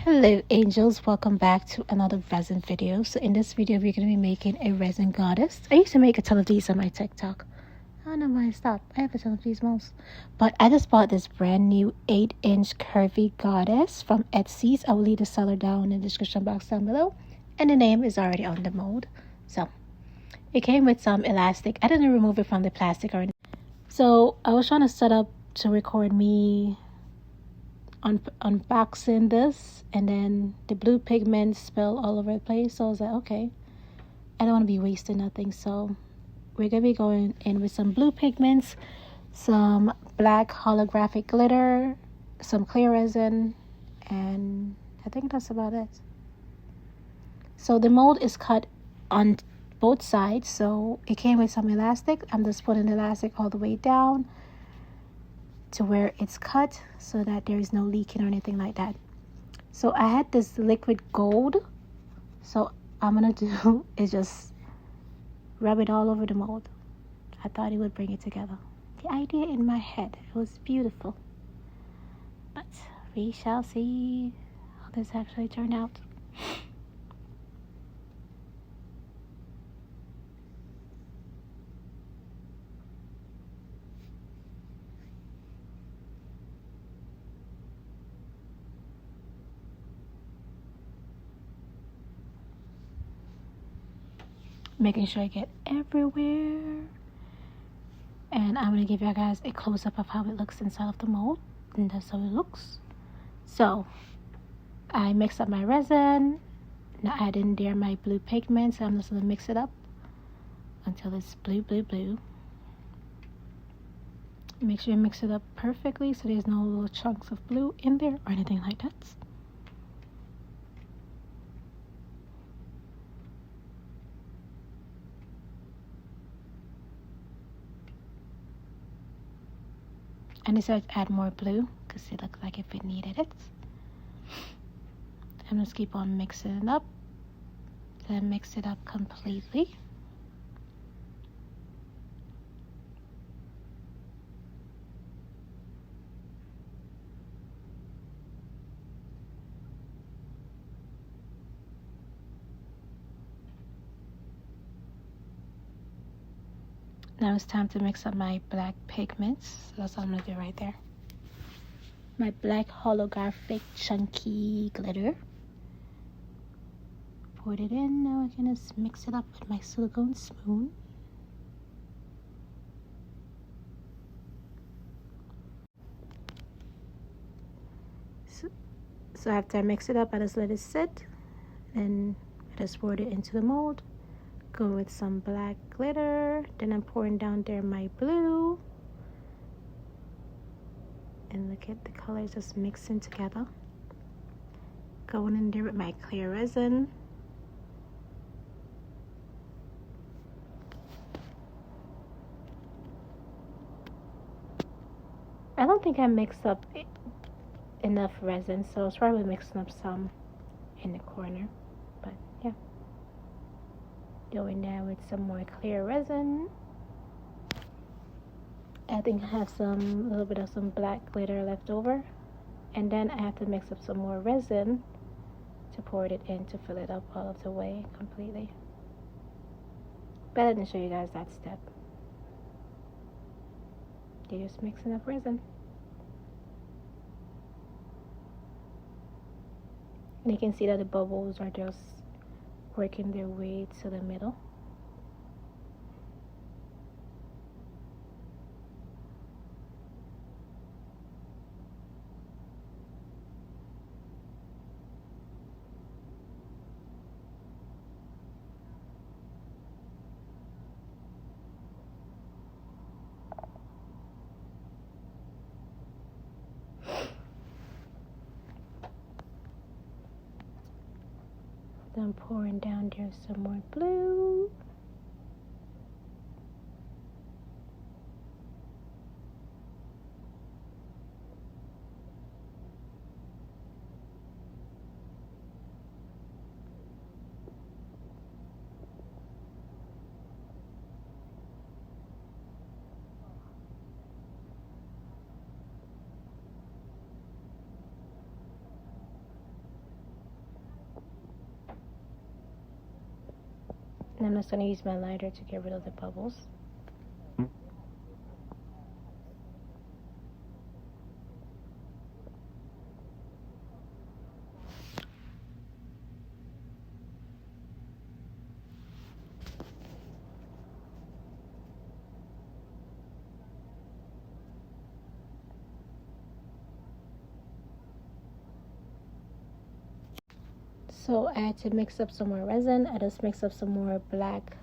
Hello angels, welcome back to another resin video. So in this video we're going to be making a resin goddess. I used to make a ton of these on my TikTok. I don't know why I stopped. I have a ton of these most. But I just bought this brand new 8-inch curvy goddess from Etsy. I will leave the seller down in the description box down below. And the name is already on the mold. So it came with some elastic. I didn't remove it from the plastic or anything. So I was trying to set up to record me unboxing this, and then the blue pigments spill all over the place. So I was like, okay, I don't want to be wasting nothing. So we're gonna be going in with some blue pigments, some black holographic glitter, some clear resin, and I think that's about it. So the mold is cut on both sides, so it came with some elastic. I'm just putting the elastic all the way down to where it's cut so that there is no leaking or anything like that. So I had this liquid gold, so I'm gonna do is just rub it all over the mold. I thought it would bring it together. The idea in my head, it was beautiful, but we shall see how this actually turned out. Making sure I get everywhere, and I'm gonna give you guys a close-up of how it looks inside of the mold, and that's how it looks. So I mixed up my resin. Now I add in there my blue pigments. I'm just gonna mix it up until it's blue. Make sure you mix it up perfectly so there's no little chunks of blue in there or anything like that. I decided to add more blue because it looked like if it needed it. I'm just keep on mixing it up. Then mix it up completely. Now it's time to mix up my black pigments. So that's what I'm gonna do right there. My black holographic chunky glitter. Poured it in. Now I'm gonna mix it up with my silicone spoon. So after I mix it up, I just let it sit. And I just poured it into the mold. Go with some black glitter. Then I'm pouring down there my blue. And look at the colors just mixing together. Going in there with my clear resin. I don't think I mixed up enough resin, so I was probably mixing up some in the corner. But yeah. Going there with some more clear resin. I think I have some little bit of some black glitter left over, and then I have to mix up some more resin to pour it in to fill it up all of the way completely. But I didn't show you guys that step. You're just mixing up resin. And you can see that the bubbles are just working their way to the middle. Then pouring down there some more blue. And I'm just going to use my lighter to get rid of the bubbles. So I had to mix up some more resin. I just mixed up some more black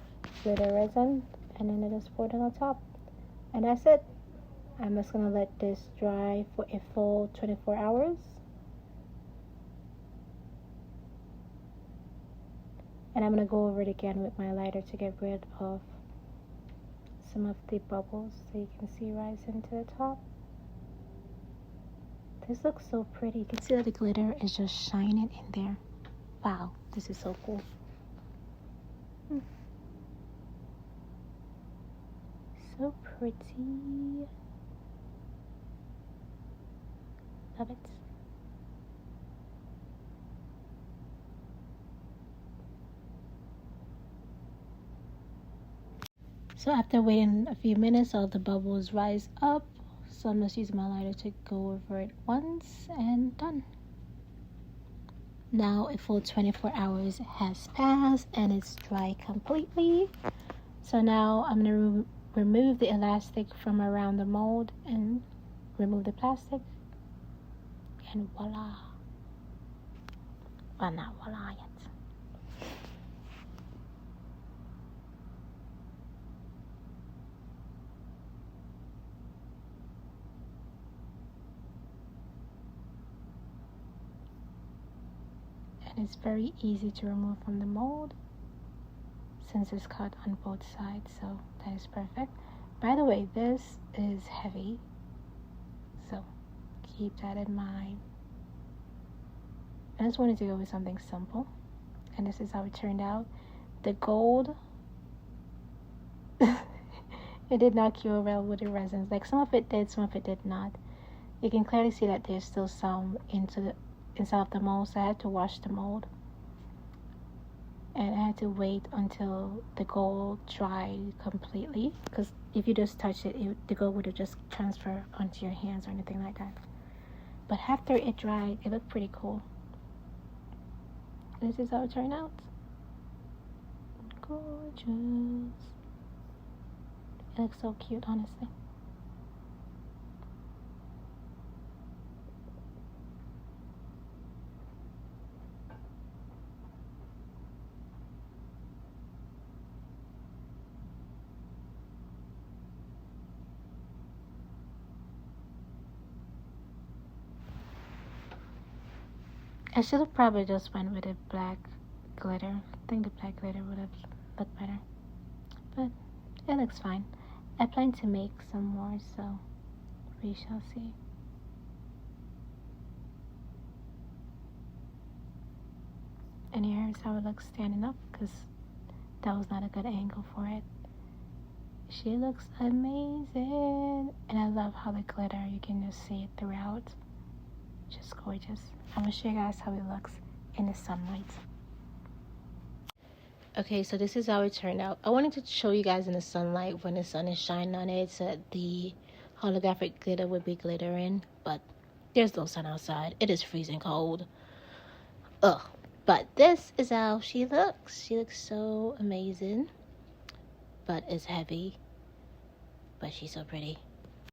glitter resin, and then I just poured it on top. And that's it. I'm just going to let this dry for a full 24 hours. And I'm going to go over it again with my lighter to get rid of some of the bubbles so you can see rising to the top. This looks so pretty. You can see that the glitter is just shining in there. Wow, this is so cool. So pretty. Love it. So after waiting a few minutes, all the bubbles rise up. So I'm just using my lighter to go over it once and done. Now a full 24 hours has passed and it's dry completely. So now I'm going to remove the elastic from around the mold and remove the plastic. And voila. Well, not voila yet. And it's very easy to remove from the mold since it's cut on both sides, so that is perfect. By the way, this is heavy, so keep that in mind. I just wanted to go with something simple, and this is how it turned out. The gold, it did not cure well with the resins. Like some of it did, some of it did not. You can clearly see that there's still some inside of the mold, so I had to wash the mold. And I had to wait until the gold dried completely, because if you just touch it, the gold would have just transferred onto your hands or anything like that. But after it dried, it looked pretty cool. This is how it turned out. Gorgeous. It looks so cute, honestly. I should have probably just went with a black glitter. I think the black glitter would have looked better. But it looks fine. I plan to make some more, so we shall see. And here's how it looks standing up, because that was not a good angle for it. She looks amazing. And I love how the glitter, you can just see it throughout. Just gorgeous. I'm going to show you guys how it looks in the sunlight. Okay, so this is how it turned out. I wanted to show you guys in the sunlight when the sun is shining on it so that the holographic glitter would be glittering. But there's no sun outside. It is freezing cold. Ugh. But this is how she looks. She looks so amazing. But it's heavy. But she's so pretty.